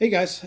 Hey guys,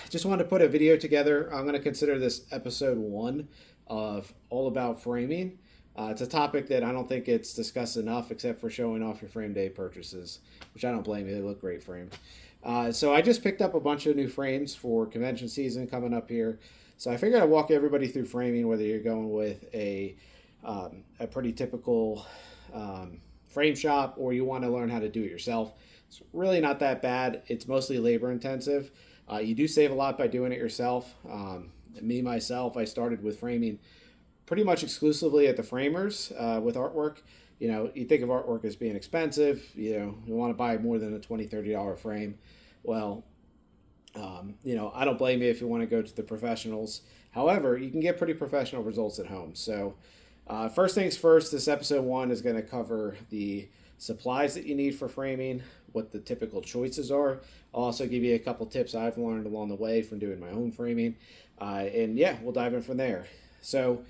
just wanted to put a video together. I'm going to consider this episode one of All About Framing. It's a topic that I don't think it's discussed enough except for showing off your frame day purchases, which I don't blame you. They look great framed. So I just picked up a bunch of new frames for convention season coming up here. So I figured I'd walk everybody through framing, whether you're going with a pretty typical frame shop or you want to learn how to do it yourself. It's really not that bad. It's mostly labor intensive. You do save a lot by doing it yourself. Myself, I started with framing pretty much exclusively at the framers with artwork. You think of artwork as being expensive. You want to buy more than a $20, $30 frame. Well, I don't blame you if you want to go to the professionals. However, you can get pretty professional results at home. So, first things first, this episode one is going to cover the supplies that you need for framing, what the typical choices are. I'll also give you a couple tips I've learned along the way from doing my own framing. And yeah, we'll dive in from there. So,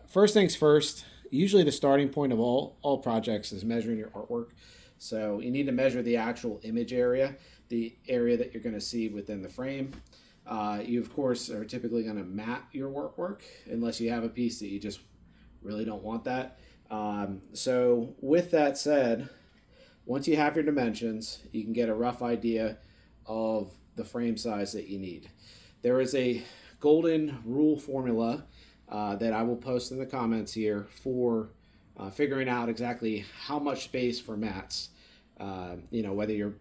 first things first, usually the starting point of all projects is measuring your artwork. So, you need to measure the actual image area, the area that you're going to see within the frame. You, of course, are typically going to mat your artwork unless you have a piece that you just really don't want that. So with that said, once you have your dimensions, you can get a rough idea of the frame size that you need. There is a golden rule formula that I will post in the comments here for figuring out exactly how much space for mats. Whether you're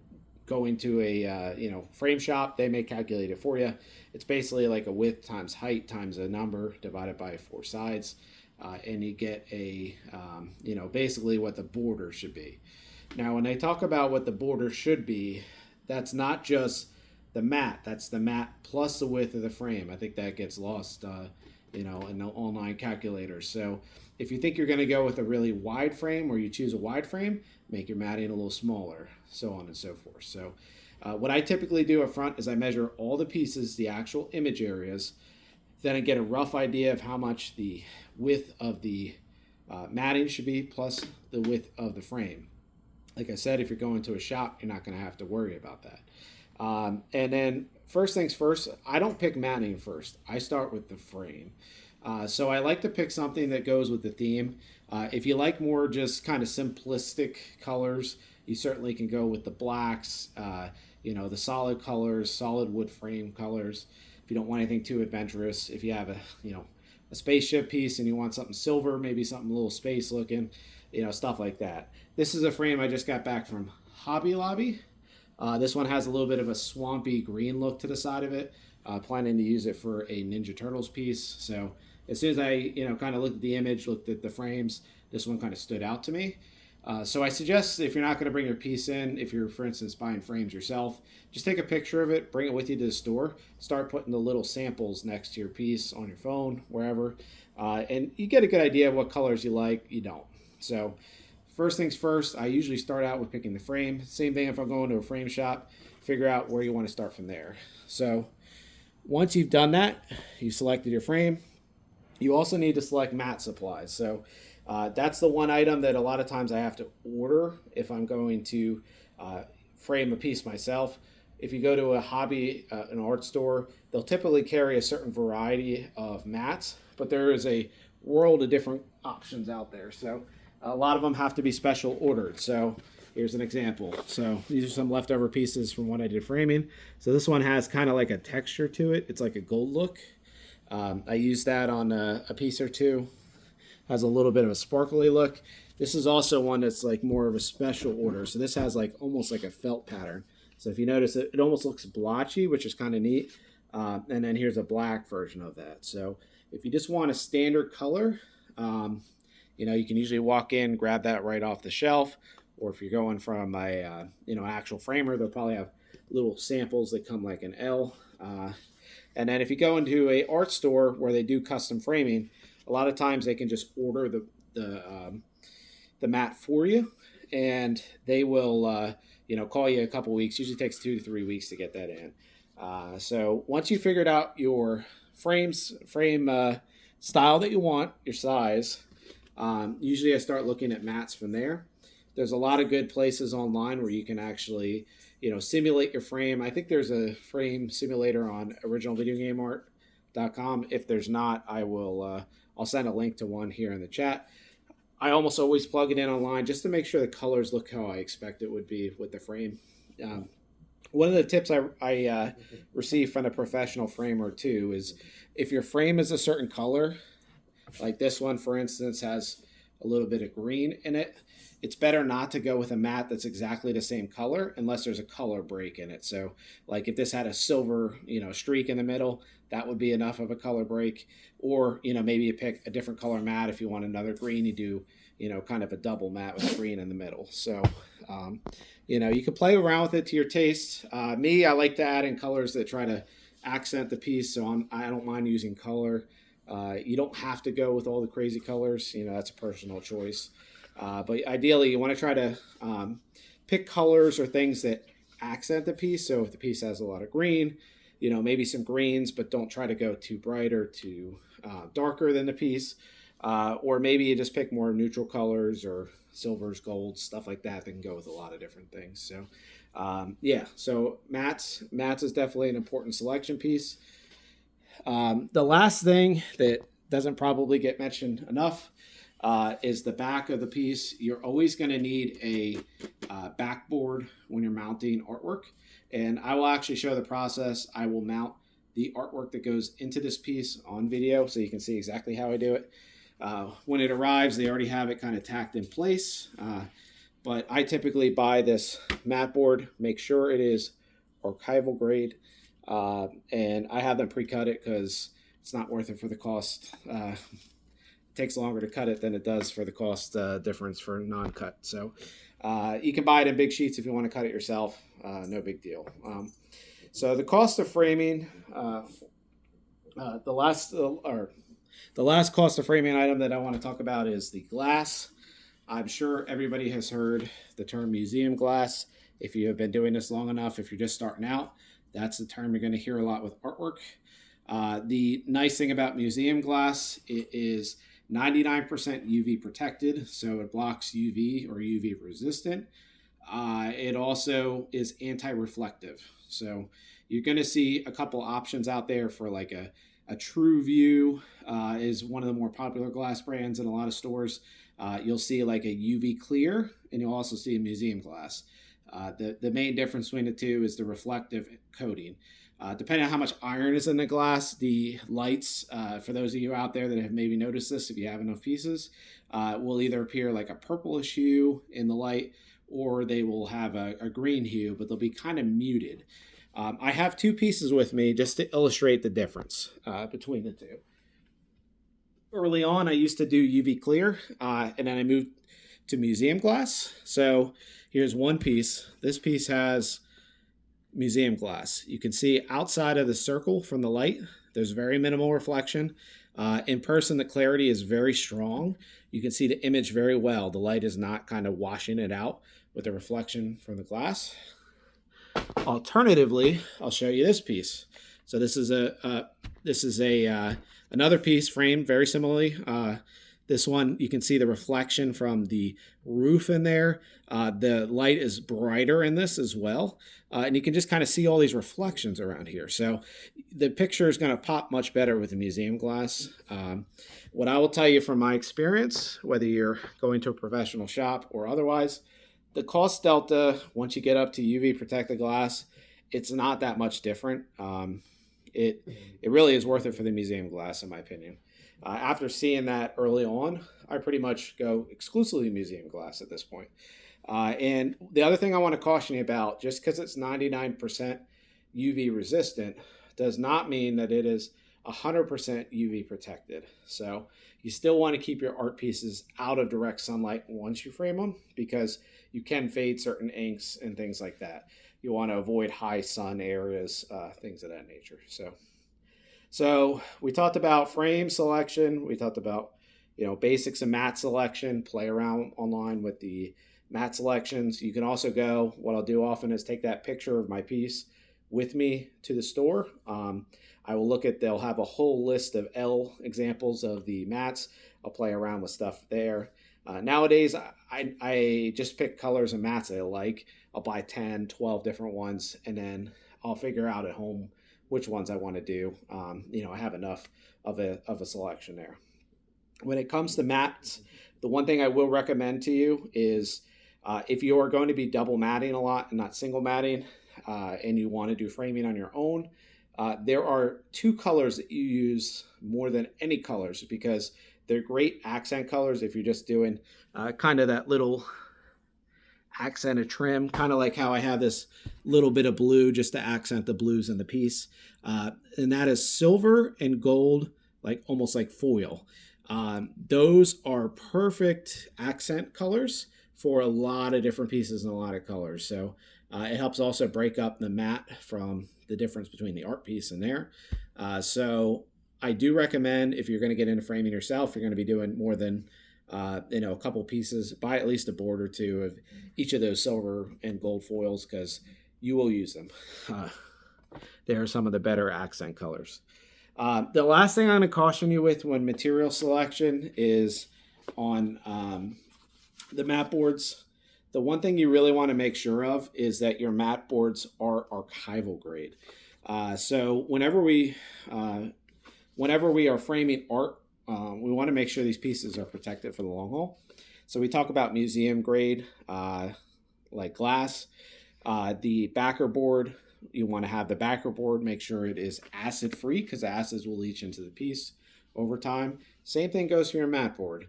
going to a frame shop, they may calculate it for you. It's basically like a width times height times a number divided by four sides. And you get basically what the border should be. Now, when they talk about what the border should be, that's not just the mat. That's the mat plus the width of the frame. I think that gets lost, in the online calculators. So if you think you're going to go with a really wide frame or you choose a wide frame, make your matting a little smaller, so on and so forth. So what I typically do up front is I measure all the pieces, the actual image areas. Then I get a rough idea of how much the width of the matting should be plus the width of the frame. Like I said, if you're going to a shop, you're not going to have to worry about that. And then first things first, I don't pick matting first. I start with the frame. So I like to pick something that goes with the theme. If you like more just kind of simplistic colors, you certainly can go with the blacks, the solid colors, solid wood frame colors. If you don't want anything too adventurous, if you have a spaceship piece and you want something silver, maybe something a little space looking, stuff like that. This is a frame I just got back from Hobby Lobby. This one has a little bit of a swampy green look to the side of it. Planning to use it for a Ninja Turtles piece. So as soon as I kind of looked at the image, looked at the frames, this one kind of stood out to me. So I suggest if you're not going to bring your piece in, if you're, for instance, buying frames yourself, just take a picture of it, bring it with you to the store, start putting the little samples next to your piece on your phone, wherever, and you get a good idea of what colors you like, you don't. So first things first, I usually start out with picking the frame. Same thing if I'm going to a frame shop, figure out where you want to start from there. So once you've done that, you selected your frame, you also need to select mat supplies. So that's the one item that a lot of times I have to order if I'm going to frame a piece myself. If you go to a hobby, an art store, they'll typically carry a certain variety of mats, but there is a world of different options out there. So a lot of them have to be special ordered. So here's an example. So these are some leftover pieces from what I did framing. So this one has kind of like a texture to it. It's like a gold look. I used that on a piece or two. Has a little bit of a sparkly look. This is also one that's like more of a special order. So this has like almost like a felt pattern. So if you notice it almost looks blotchy, which is kind of neat. And then here's a black version of that. So if you just want a standard color, you can usually walk in, grab that right off the shelf. Or if you're going from a actual framer, they'll probably have little samples that come like an L. And then if you go into a art store where they do custom framing, a lot of times they can just order the mat for you, and they will call you a couple weeks. Usually takes 2 to 3 weeks to get that in. So once you figured out your frame style that you want, your size, usually I start looking at mats from there. There's a lot of good places online where you can actually simulate your frame. I think there's a frame simulator on originalvideogameart.com. If there's not, I'll send a link to one here in the chat. I almost always plug it in online just to make sure the colors look how I expect it would be with the frame. One of the tips I received from a professional framer too is if your frame is a certain color, like this one, for instance, has a little bit of green in it, it's better not to go with a mat that's exactly the same color unless there's a color break in it. So like if this had a silver, streak in the middle, that would be enough of a color break. Or, maybe you pick a different color mat. If you want another green, you do, kind of a double mat with green in the middle. So, you can play around with it to your taste. I like to add in colors that try to accent the piece. So I don't mind using color. You don't have to go with all the crazy colors. That's a personal choice. But ideally, you want to try to pick colors or things that accent the piece. So if the piece has a lot of green, maybe some greens, but don't try to go too bright or too darker than the piece. Or maybe you just pick more neutral colors or silvers, golds, stuff like that can go with a lot of different things. So, so mats is definitely an important selection piece. The last thing that doesn't probably get mentioned enough is the back of the piece. You're always going to need a backboard when you're mounting artwork. And I will actually show the process. I will mount the artwork that goes into this piece on video so you can see exactly how I do it. When it arrives, they already have it kind of tacked in place. But I typically buy this mat board, make sure it is archival grade. And I have them pre-cut it because it's not worth it for the cost. It takes longer to cut it than it does for the cost difference for non-cut. So you can buy it in big sheets if you want to cut it yourself. No big deal. So the cost of framing, the last cost of framing item that I want to talk about is the glass. I'm sure everybody has heard the term museum glass. If you have been doing this long enough, if you're just starting out, that's the term you're going to hear a lot with artwork. The nice thing about museum glass, it is 99% UV protected, so it blocks UV or UV resistant. It also is anti-reflective. So you're going to see a couple options out there for like a TrueView is one of the more popular glass brands in a lot of stores. You'll see like a UV clear, and you'll also see a museum glass. The main difference between the two is the reflective coating. Depending on how much iron is in the glass, the lights, for those of you out there that have maybe noticed this, if you have enough pieces, will either appear like a purplish hue in the light, or they will have a green hue, but they'll be kind of muted. I have two pieces with me just to illustrate the difference between the two. Early on, I used to do UV clear, and then I moved to museum glass. So here's one piece. This piece has museum glass. You can see outside of the circle from the light, there's very minimal reflection. In person, the clarity is very strong. You can see the image very well. The light is not kind of washing it out with the reflection from the glass. Alternatively, I'll show you this piece. So this is another piece framed very similarly. This one, you can see the reflection from the roof in there. The light is brighter in this as well. And you can just kind of see all these reflections around here. So the picture is going to pop much better with the museum glass. What I will tell you from my experience, whether you're going to a professional shop or otherwise, the cost delta, once you get up to UV protected glass, it's not that much different. It really is worth it for the museum glass, in my opinion. After seeing that early on, I pretty much go exclusively museum glass at this point. And the other thing I want to caution you about, just because it's 99% UV resistant, does not mean that it is 100% UV protected. So you still want to keep your art pieces out of direct sunlight once you frame them, because you can fade certain inks and things like that. You want to avoid high sun areas, things of that nature. So we talked about frame selection. We talked about, basics of mat selection, play around online with the mat selections. You can also go, what I'll do often is take that picture of my piece with me to the store. I will they'll have a whole list of L examples of the mats. I'll play around with stuff there. Nowadays, I just pick colors and mats I like. I'll buy 10, 12 different ones, and then I'll figure out at home which ones I want to do. I have enough of a selection there. When it comes to mats, the one thing I will recommend to you is if you are going to be double matting a lot and not single matting, and you want to do framing on your own, there are two colors that you use more than any colors because they're great accent colors if you're just doing kind of that little accented trim, kind of like how I have this little bit of blue just to accent the blues in the piece. And that is silver and gold, like almost like foil. Those are perfect accent colors for a lot of different pieces and a lot of colors. So it helps also break up the matte from the difference between the art piece and there. So I do recommend if you're going to get into framing yourself, you're going to be doing more than a couple pieces, buy at least a board or two of each of those silver and gold foils because you will use them. They are some of the better accent colors. The last thing I'm going to caution you with when material selection is on the mat boards. The one thing you really want to make sure of is that your mat boards are archival grade. So whenever we are framing art, we want to make sure these pieces are protected for the long haul. So we talk about museum grade, like glass. The backer board, you want to have the backer board, make sure it is acid free because the acids will leach into the piece over time. Same thing goes for your mat board.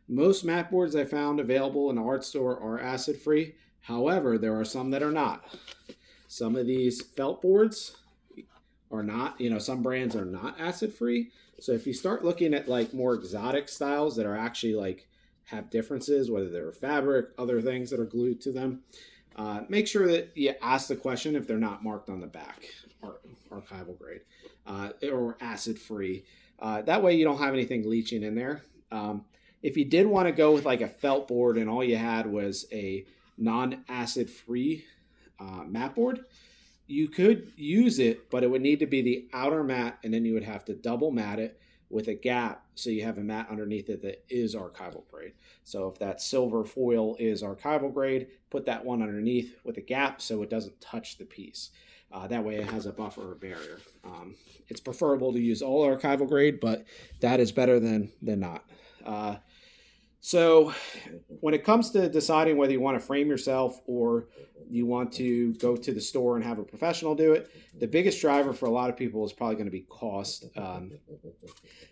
Most mat boards I found available in the art store are acid free. However, there are some that are not. Some of these felt boards are not, some brands are not acid free. So if you start looking at like more exotic styles that are actually like have differences, whether they're fabric, other things that are glued to them, make sure that you ask the question if they're not marked on the back or archival grade or acid free. That way you don't have anything leaching in there. If you did want to go with like a felt board and all you had was a non-acid free mat board, you could use it, but it would need to be the outer mat, and then you would have to double mat it with a gap so you have a mat underneath it that is archival grade. So if that silver foil is archival grade, put that one underneath with a gap so it doesn't touch the piece. That way it has a buffer or barrier. It's preferable to use all archival grade, but that is better than not. So when it comes to deciding whether you want to frame yourself or you want to go to the store and have a professional do it, the biggest driver for a lot of people is probably going to be cost.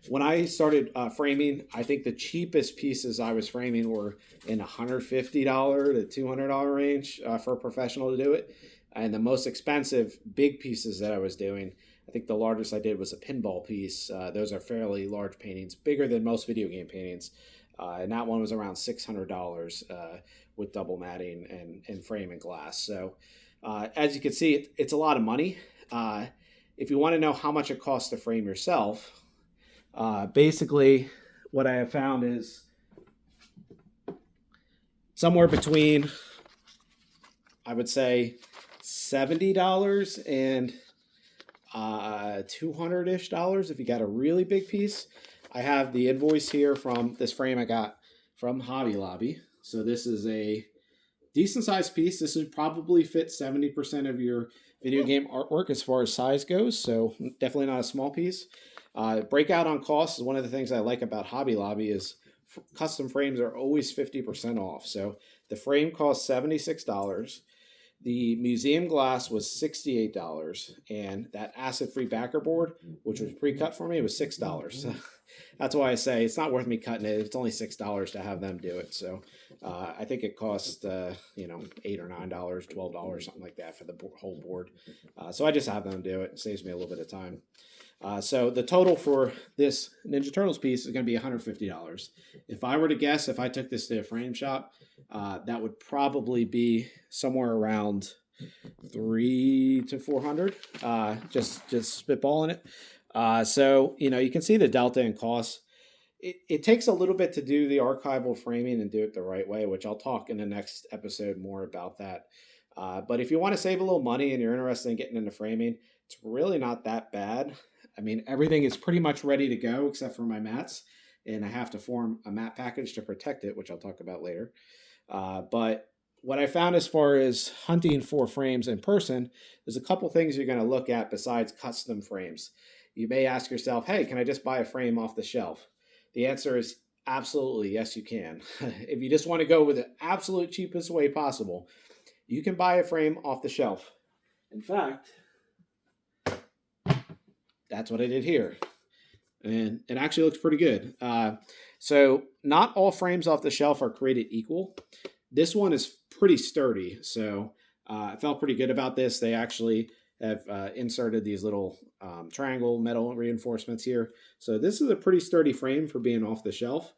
When I started framing, I think the cheapest pieces I was framing were in $150 to $200 range for a professional to do it. And the most expensive big pieces that I was doing, I think the largest I did was a pinball piece. Those are fairly large paintings, bigger than most video game paintings. And that one was around $600 with double matting and frame and glass. So as you can see, it's a lot of money. If you want to know how much it costs to frame yourself, basically what I have found is somewhere between, I would say, $70 and $200-ish if you got a really big piece. I have the invoice here from this frame I got from Hobby Lobby. So this is a decent sized piece. This would probably fit 70% of your video game artwork as far as size goes. So definitely not a small piece. Breakout on cost is one of the things I like about Hobby Lobby is custom frames are always 50% off. So the frame costs $76. The museum glass was $68, and that acid-free backer board, which was pre-cut for me, was $6. That's why I say it's not worth me cutting it. It's only $6 to have them do it. So I think it cost $8 or $9, $12, something like that for the whole board. So I just have them do it. It saves me a little bit of time. So the total for this Ninja Turtles piece is going to be $150. If I were to guess, if I took this to a frame shop, that would probably be somewhere around $300 to $400. Just spitballing it. So you can see the delta in costs. It takes a little bit to do the archival framing and do it the right way, which I'll talk in the next episode more about that. But if you want to save a little money and you're interested in getting into framing, it's really not that bad. I mean, everything is pretty much ready to go except for my mats. and I have to form a mat package to protect it, which I'll talk about later. But what I found as far as hunting for frames in person, there's a couple things you're going to look at besides custom frames. You may ask yourself, hey, can I just buy a frame off the shelf? The answer is absolutely yes, you can. If you just want to go with the absolute cheapest way possible, you can buy a frame off the shelf. In fact, that's what I did here. And it actually looks pretty good. So not all frames off the shelf are created equal. This one is pretty sturdy, so I felt pretty good about this. They actually have inserted these little triangle metal reinforcements here. So this is a pretty sturdy frame for being off the shelf.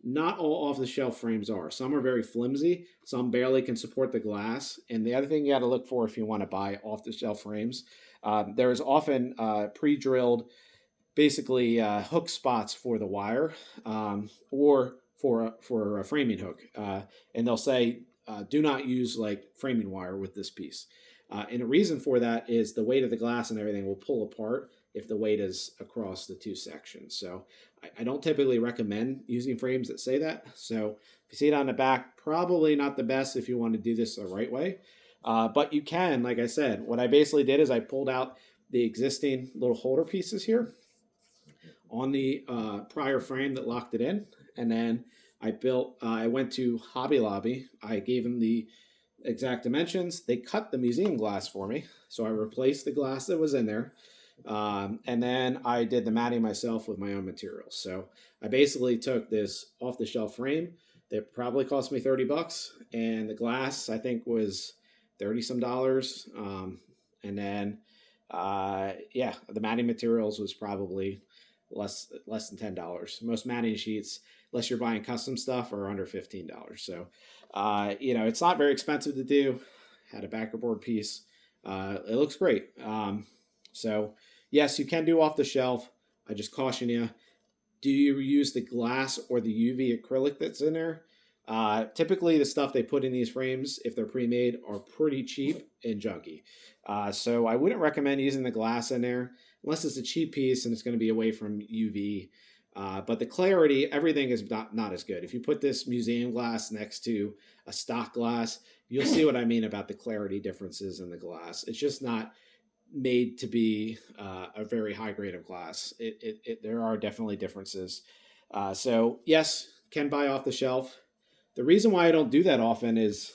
Not all off the shelf frames are. Some are very flimsy. Some barely can support the glass. And the other thing you got to look for if you want to buy off the shelf frames, there is often pre-drilled basically hook spots for the wire or for a framing hook. And they'll say, do not use like framing wire with this piece. And the reason for that is the weight of the glass and everything will pull apart if the weight is across the two sections. So I don't typically recommend using frames that say that. So if you see it on the back, probably not the best if you want to do this the right way. But you can, like I said, what I basically did is I pulled out the existing little holder pieces here on the prior frame that locked it in. And then I went to Hobby Lobby. I gave them the exact dimensions. They cut the museum glass for me. So I replaced the glass that was in there. And then I did the matting myself with my own materials. So I basically took this off the shelf frame that probably cost me $30. And the glass, I think, was 30 some dollars. And then, the matting materials was probably less than $10. Most matting sheets, unless you're buying custom stuff, are under $15. So, it's not very expensive to do. Had a backer board piece. It looks great. So yes, you can do off the shelf. I just caution you. Do you use the glass or the UV acrylic that's in there? Typically, the stuff they put in these frames, if they're pre-made, are pretty cheap and junky. So I wouldn't recommend using the glass in there unless it's a cheap piece and it's going to be away from UV. But the clarity, everything is not as good. If you put this museum glass next to a stock glass, you'll see what I mean about the clarity differences in the glass. It's just not made to be a very high grade of glass. There are definitely differences. So yes, can buy off the shelf. The reason why I don't do that often is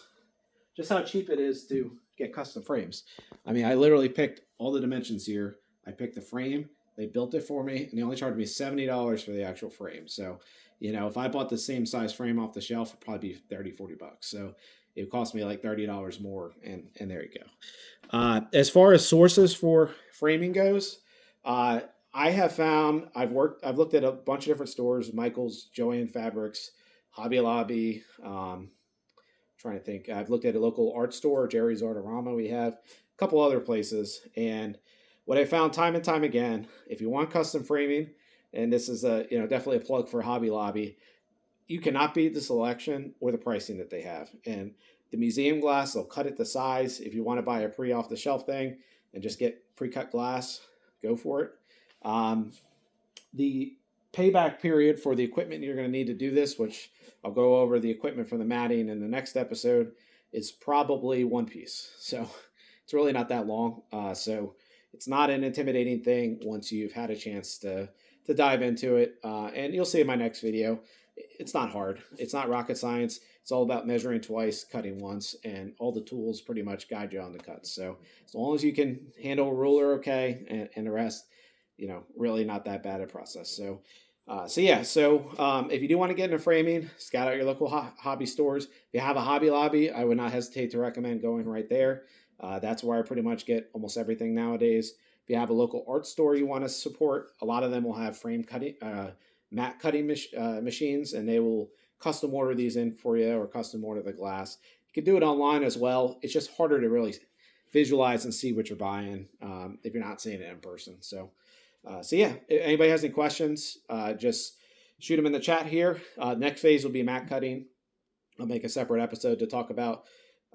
just how cheap it is to get custom frames. I mean, I literally picked all the dimensions here. I picked the frame. They built it for me, and they only charged me $70 for the actual frame. So, if I bought the same size frame off the shelf, it'd probably be 30, $40. So it cost me like $30 more, and there you go. As far as sources for framing goes, I have found, I've looked at a bunch of different stores, Michael's, Joann Fabrics, Hobby Lobby, trying to think. I've looked at a local art store, Jerry's Artorama. We have a couple other places, and what I found time and time again, if you want custom framing, and this is definitely a plug for Hobby Lobby, you cannot beat the selection or the pricing that they have. And the museum glass, they'll cut it to size. If you want to buy a off the shelf thing and just get pre-cut glass, go for it. The payback period for the equipment you're going to need to do this, which I'll go over the equipment for the matting in the next episode, is probably one piece. So it's really not that long. So it's not an intimidating thing once you've had a chance to dive into it. And you'll see in my next video, it's not hard. It's not rocket science. It's all about measuring twice, cutting once, and all the tools pretty much guide you on the cuts. So as long as you can handle a ruler okay, and the rest, really not that bad a process. So if you do want to get into framing, scout out your local hobby stores. If you have a Hobby Lobby, I would not hesitate to recommend going right there. That's where I pretty much get almost everything nowadays. If you have a local art store you want to support, a lot of them will have frame cutting, matte cutting machines, and they will custom order these in for you or custom order the glass. You can do it online as well. It's just harder to really visualize and see what you're buying if you're not seeing it in person. So if anybody has any questions, just shoot them in the chat here. Next phase will be mat cutting. I'll make a separate episode to talk about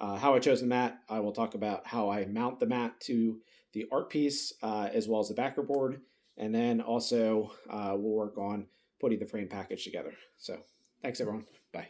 how I chose the mat. I will talk about how I mount the mat to the art piece as well as the backer board. And then also we'll work on putting the frame package together. So thanks everyone. Bye.